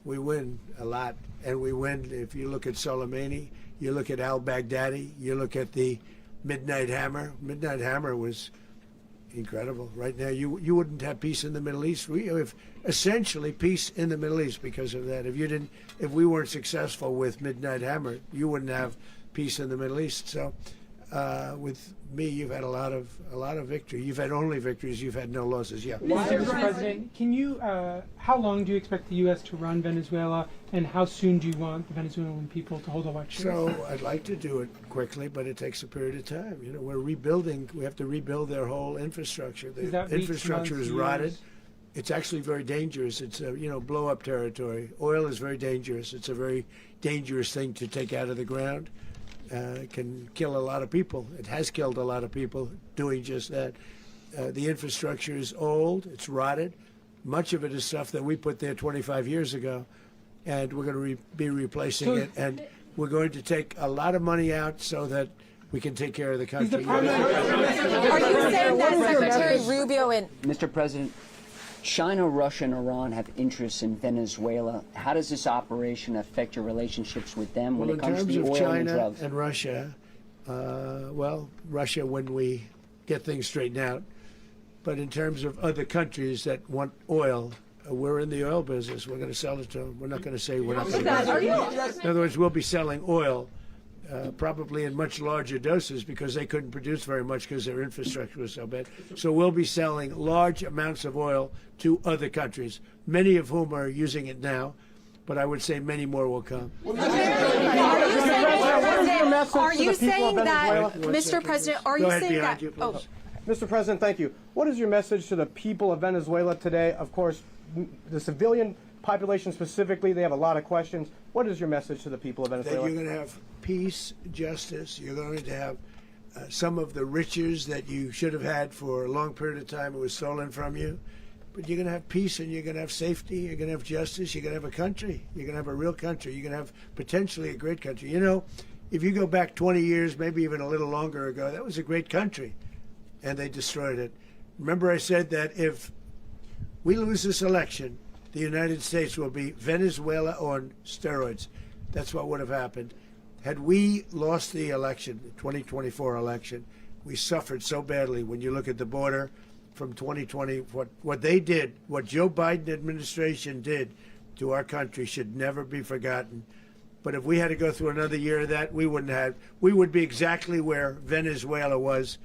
We win a lot, and we win. If you look at Soleimani, you look at al-Baghdadi, you look at the Midnight Hammer. Midnight Hammer was incredible. Right now, you wouldn't have peace in the Middle East. We have essentially peace in the Middle East because of that. If we weren't successful with Midnight Hammer, you wouldn't have peace in the Middle East. So with me, you've had a lot of victory. You've had only victories. You've had no losses. Yeah. Mr. President, can you? How long do you expect the U.S. to run Venezuela, and how soon do you want the Venezuelan people to hold elections? So I'd like to do it quickly, but it takes a period of time. You know, we're rebuilding. We have to rebuild their whole infrastructure. The infrastructure is rotted. It's actually very dangerous. It's blow-up territory. Oil is very dangerous. It's a very dangerous thing to take out of the ground. It can kill a lot of people. It has killed a lot of people doing just that. The infrastructure is old. It's rotted. Much of it is stuff that we put there 25 years ago, and we're going to be replacing it. And we're going to take a lot of money out so that we can take care of the country. Are you saying that Secretary Rubio and Mr. President, China, Russia, and Iran have interests in Venezuela. How does this operation affect your relationships with them when it comes to the oil and drugs? In terms of China and Russia, Russia when we get things straightened out. But in terms of other countries that want oil, we're in the oil business. We're going to sell it to them. We're not going to say we're not going to. In other words, we'll be selling oil. Probably in much larger doses because they couldn't produce very much because their infrastructure was so bad. So we'll be selling large amounts of oil to other countries, many of whom are using it now, but I would say many more will come. Are you saying that, Mr. President, are you saying that? Mr. President, thank you. What is your message to the people of Venezuela today? Of course, the civilian population specifically, they have a lot of questions. What is your message to the people of Venezuela? That you're going to have peace, justice. You're going to have some of the riches that you should have had for a long period of time. It was stolen from you. But you're going to have peace and you're going to have safety. You're going to have justice. You're going to have a country. You're going to have a real country. You're going to have potentially a great country. You know, if you go back 20 years, maybe even a little longer ago, that was a great country. And they destroyed it. Remember I said that if we lose this election, the United States will be Venezuela on steroids. That's what would have happened. Had we lost the election, the 2024 election, we suffered so badly when you look at the border from 2020. What they did, what Joe Biden administration did to our country should never be forgotten. But if we had to go through another year of that, we would be exactly where Venezuela was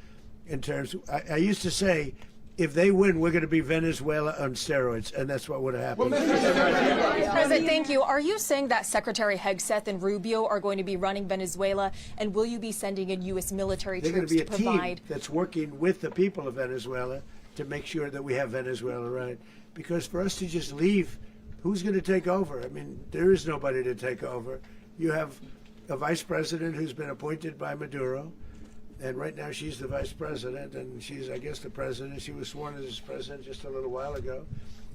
in terms of, I used to say, if they win, we're going to be Venezuela on steroids, and that's what would have happened. President, thank you. Are you saying that Secretary Hegseth and Rubio are going to be running Venezuela, and will you be sending in U.S. military troops to provide? They're going to be a team that's working with the people of Venezuela to make sure that we have Venezuela right. Because for us to just leave, who's going to take over? I mean, there is nobody to take over. You have a vice president who's been appointed by Maduro. And right now she's the vice president, and she's, I guess, the president. She was sworn as president just a little while ago.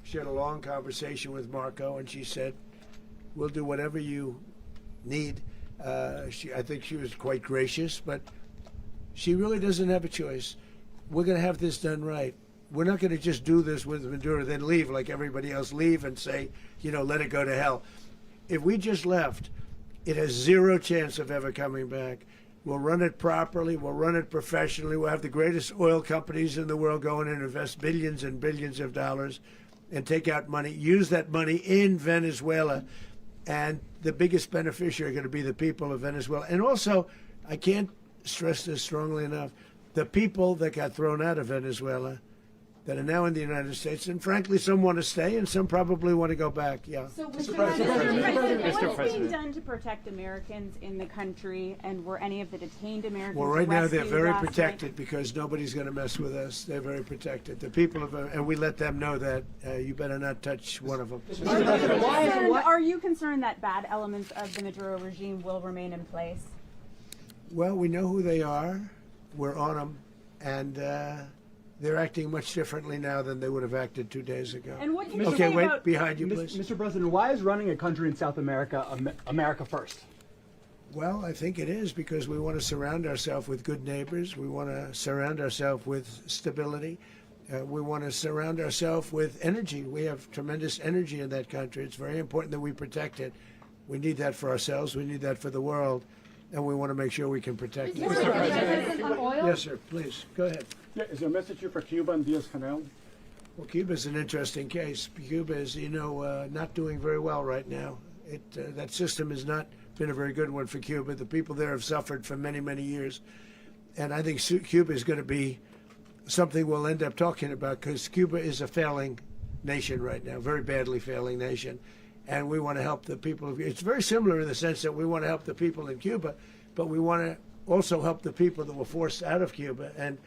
She had a long conversation with Marco, and she said, we'll do whatever you need. I think she was quite gracious, but she really doesn't have a choice. We're going to have this done right. We're not going to just do this with Maduro, then leave like everybody else, leave and say, let it go to hell. If we just left, it has zero chance of ever coming back. We'll run it properly. We'll run it professionally. We'll have the greatest oil companies in the world go in and invest billions and billions of dollars and take out money, use that money in Venezuela. And the biggest beneficiary are going to be the people of Venezuela. And also, I can't stress this strongly enough, the people that got thrown out of Venezuela that are now in the United States, and frankly, some want to stay, and some probably want to go back. Yeah. So, Mr. President, what's being done to protect Americans in the country, and were any of the detained Americans Well, right now they're very last protected night? Because nobody's going to mess with us. They're very protected. The people of, and we let them know that you better not touch one of them. Are you concerned that bad elements of the Maduro regime will remain in place? Well, we know who they are. We're on them, and. They're acting much differently now than they would have acted 2 days ago. And what can you okay, say wait, about behind you, please. Mr. President, why is running a country in South America America first? Well, I think it is because we want to surround ourselves with good neighbors. We want to surround ourselves with stability. We want to surround ourselves with energy. We have tremendous energy in that country. It's very important that we protect it. We need that for ourselves. We need that for the world. And we want to make sure we can protect it. Mr. President, on oil? Yes, sir. Please, go ahead. Yeah, is there a message here for Cuba and Diaz-Canel? Well, Cuba is an interesting case. Cuba is, not doing very well right now. That system has not been a very good one for Cuba. The people there have suffered for many, many years. And I think Cuba is going to be something we'll end up talking about, because Cuba is a failing nation right now, very badly failing nation. And we want to help the people. It's very similar in the sense that we want to help the people in Cuba, but we want to also help the people that were forced out of Cuba and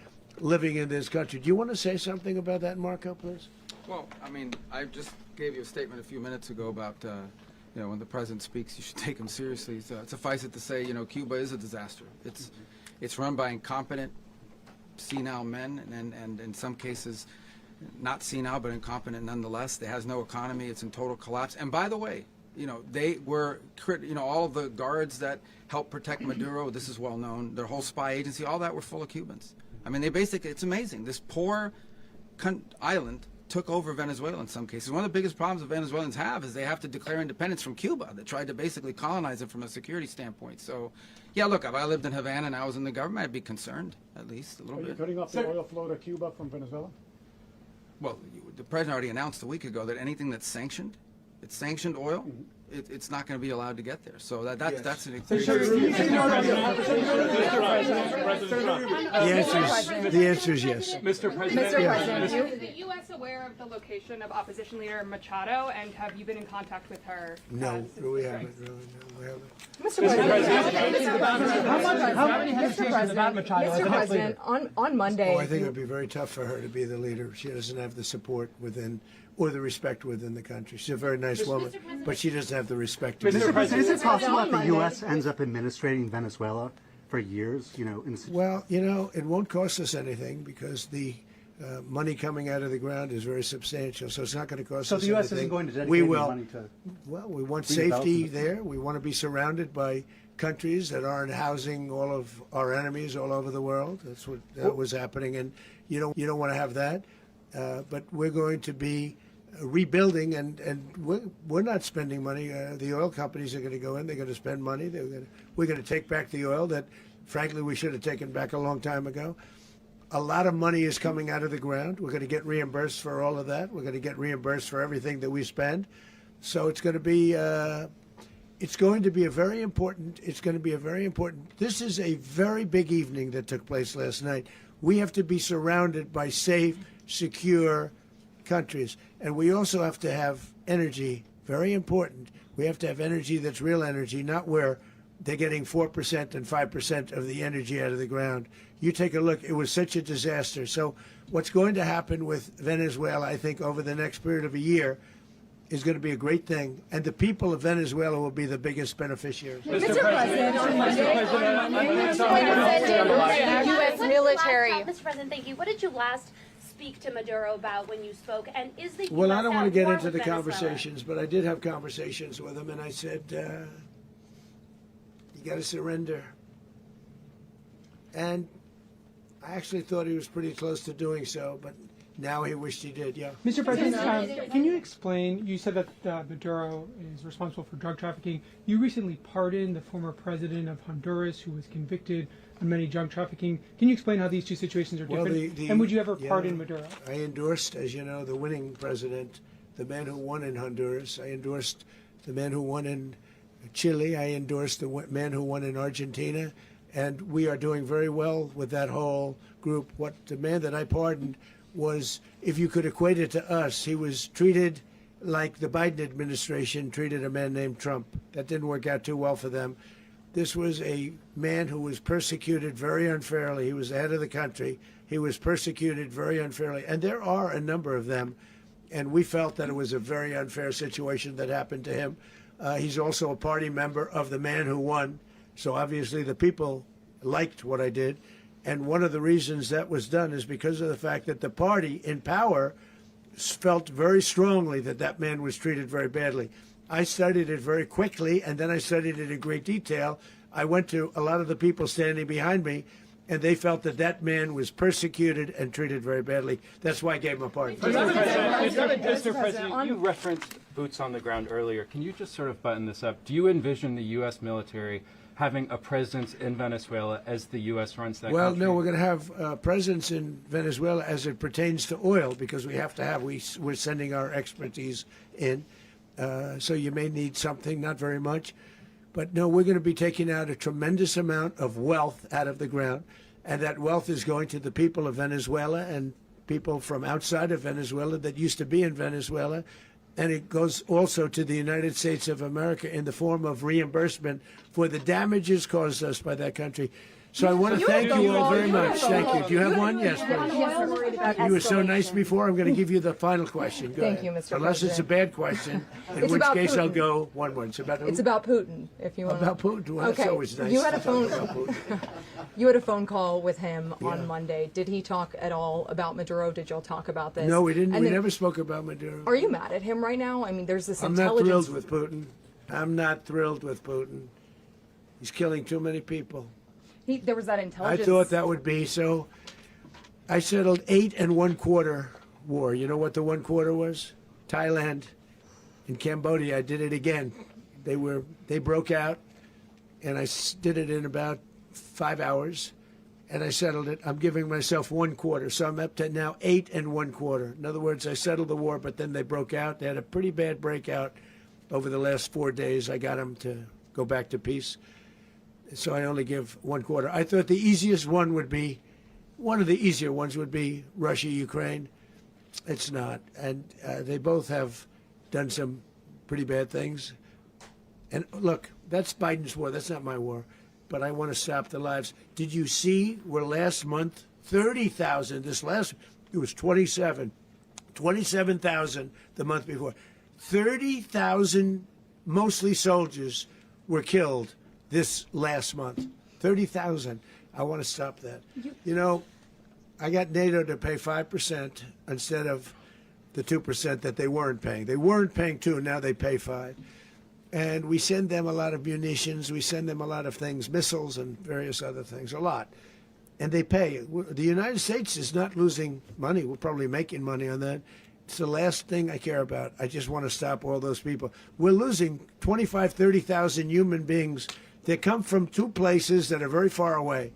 living in this country. Do you want to say something about that, Marco, please? Well, I mean, I just gave you a statement a few minutes ago about, you know, when the president speaks, you should take him seriously. So suffice it to say, you know, Cuba is a disaster. It's run by incompetent, senile men, and in some cases, not senile, but incompetent nonetheless. It has no economy. It's in total collapse. And by the way, you know, they were, you know, all of the guards that helped protect Maduro, this is well known, their whole spy agency, all that were full of Cubans. I mean, they basically, it's amazing. This poor island took over Venezuela in some cases. One of the biggest problems the Venezuelans have is they have to declare independence from Cuba. They tried to basically colonize it from a security standpoint. So, yeah, look, if I lived in Havana and I was in the government, I'd be concerned, at least a little bit. Are you cutting off the oil flow to Cuba from Venezuela? Well, the president already announced a week ago that anything that's sanctioned, it's sanctioned oil, it's not going to be allowed to get there. So that's an The answer is yes. Mr. President, is the U.S. aware of the location of opposition leader Machado, and have you been in contact with her? No, we haven't. Really, no, we haven't. How many hesitations about Machado? Mr. President, on Monday. Oh, I think it would be very tough for her to be the leader. She doesn't have the support within, or the respect within the country. She's a very nice woman, but she doesn't have the respect. Mr. President, is it possible that the U.S. ends up administrating Venezuela for years? You know, well, you know, it won't cost us anything because the money coming out of the ground is very substantial, so it's not going to cost us anything. So the U.S. isn't going to dedicate money to. Well, we want safety there. We want to be surrounded by countries that aren't housing all of our enemies all over the world. That's what was happening, and you don't want to have that. But we're going to be rebuilding, and we're not spending money. The oil companies are going to go in. They're going to spend money. We're going to take back the oil that, frankly, we should have taken back a long time ago. A lot of money is coming out of the ground. We're going to get reimbursed for all of that. We're going to get reimbursed for everything that we spend. So it's going to be a very important. This is a very big evening that took place last night. We have to be surrounded by safe, secure countries, and we also have to have energy. Very important. We have to have energy that's real energy, not where they're getting 4% and 5% of the energy out of the ground. You take a look. It was such a disaster. So what's going to happen with Venezuela, I think, over the next period of a year is going to be a great thing, and the people of Venezuela will be the biggest beneficiaries. Mr. President, on Monday, U.S. military. Mr. President, thank you. What did you last speak to Maduro about when you spoke? And is the Well, US I don't want to get war into the with Venezuela? conversations, but I did have conversations with him, and I said, you got to surrender. And I actually thought he was pretty close to doing so, but now he wished he did, yeah. Mr. President, can you explain, you said that Maduro is responsible for drug trafficking. You recently pardoned the former president of Honduras who was convicted on many drug trafficking. Can you explain how these two situations are different? And would you ever pardon Maduro? I endorsed, as you know, the winning president, the man who won in Honduras. I endorsed the man who won in Chile. I endorsed the man who won in Argentina. And we are doing very well with that whole group. What the man that I pardoned was, if you could equate it to us, he was treated like the Biden administration treated a man named Trump. That didn't work out too well for them. This was a man who was persecuted very unfairly. He was the head of the country. He was persecuted very unfairly. And there are a number of them. And we felt that it was a very unfair situation that happened to him. He's also a party member of the man who won. So obviously the people liked what I did. And one of the reasons that was done is because of the fact that the party in power felt very strongly that that man was treated very badly. I studied it very quickly, and then I studied it in great detail. I went to a lot of the people standing behind me, and they felt that that man was persecuted and treated very badly. That's why I gave him a pardon. Mr. President, you referenced boots on the ground earlier. Can you just sort of button this up? Do you envision the U.S. military having a presence in Venezuela as the U.S. runs that country? Well, no, we're going to have a presence in Venezuela as it pertains to oil, because we have to have, we're sending our expertise in. So you may need something, not very much. But no, we're going to be taking out a tremendous amount of wealth out of the ground. and that wealth is going to the people of Venezuela and people from outside of Venezuela that used to be in Venezuela. And it goes also to the United States of America in the form of reimbursement for the damages caused us by that country. So I want to thank you all very much. Thank you. Do you have one? Yes, please. You were so nice before. I'm going to give you the final question. Go Thank ahead. you, Mr. Unless President. it's a bad question, in which case I'll go one more. It's about who? It's about Putin, if you want. About Putin. Well, Okay. that's always nice. You had to a talk phone. about Putin. You had a phone call with him Yeah. on Monday. Did he talk at all about Maduro? Did y'all talk about this? No, we didn't. And We then- never spoke about Maduro. Are you mad at him right now? I mean, there's this I'm not intelligence. thrilled with Putin. I'm not thrilled with Putin. He's killing too many people. There was that I intelligence. thought that would be so. I settled 8 1/4 war. You know what the 1/4 was? Thailand and Cambodia. I did it again. They broke out, and I did it in about 5 hours, and I settled it. I'm giving myself 1/4, so I'm up to now 8 1/4. In other words, I settled the war, but then they broke out. They had a pretty bad breakout over the last 4 days. I got them to go back to peace. So I only give 1/4. I thought the easiest one would be, one of the easier ones would be Russia, Ukraine. It's not. And they both have done some pretty bad things. And look, that's Biden's war. That's not my war. But I want to stop the lives. Did you see where last month, 30,000, it was 27,000 the month before. 30,000, mostly soldiers, were killed this last month. 30,000. I want to stop that. You know, I got NATO to pay 5% instead of the 2% that they weren't paying. They weren't paying 2, now they pay 5. And we send them a lot of munitions. We send them a lot of things, missiles and various other things, a lot. And they pay. The United States is not losing money. We're probably making money on that. It's the last thing I care about. I just want to stop all those people. We're losing 25, 30,000 human beings. They come from 2 places that are very far away.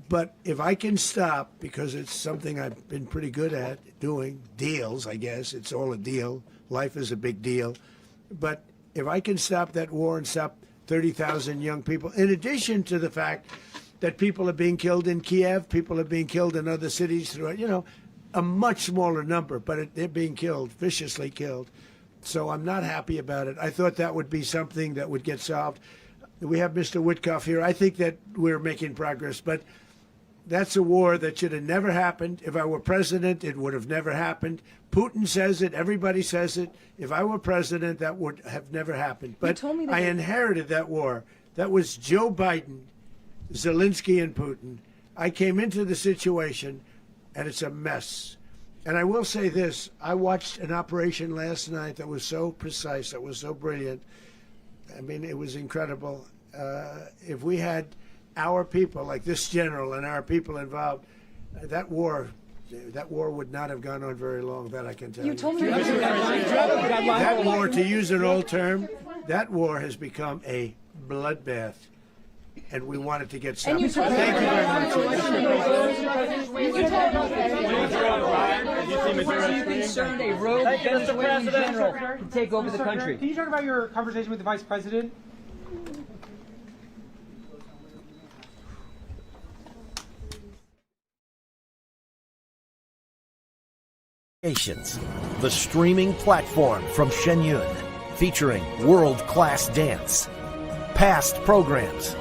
But if I can stop, because it's something I've been pretty good at doing, deals, I guess. It's all a deal. Life is a big deal. But if I can stop that war and stop 30,000 young people, in addition to the fact that people are being killed in Kiev, people are being killed in other cities throughout, you know, a much smaller number, but they're being killed, viciously killed. So I'm not happy about it. I thought that would be something that would get solved. We have Mr. Witkoff here. I think that we're making progress, but that's a war that should have never happened. If I were president, it would have never happened. Putin says it. Everybody says it. If I were president, that would have never happened. But I inherited that war. That was Joe Biden, Zelensky, and Putin. I came into the situation, and it's a mess. And I will say this. I watched an operation last night that was so precise, that was so brilliant. I mean, it was incredible. If we had our people, like this general and our people involved, that war would not have gone on very long, that I can tell you. You told me that war, to use an old term, that war has become a bloodbath, and we want it to get stopped. Thank you very much. Are you concerned a rogue Venezuelan general can take over the country? Can you talk about your conversation with the vice president? The streaming platform from Shenyun, featuring world-class dance, past programs,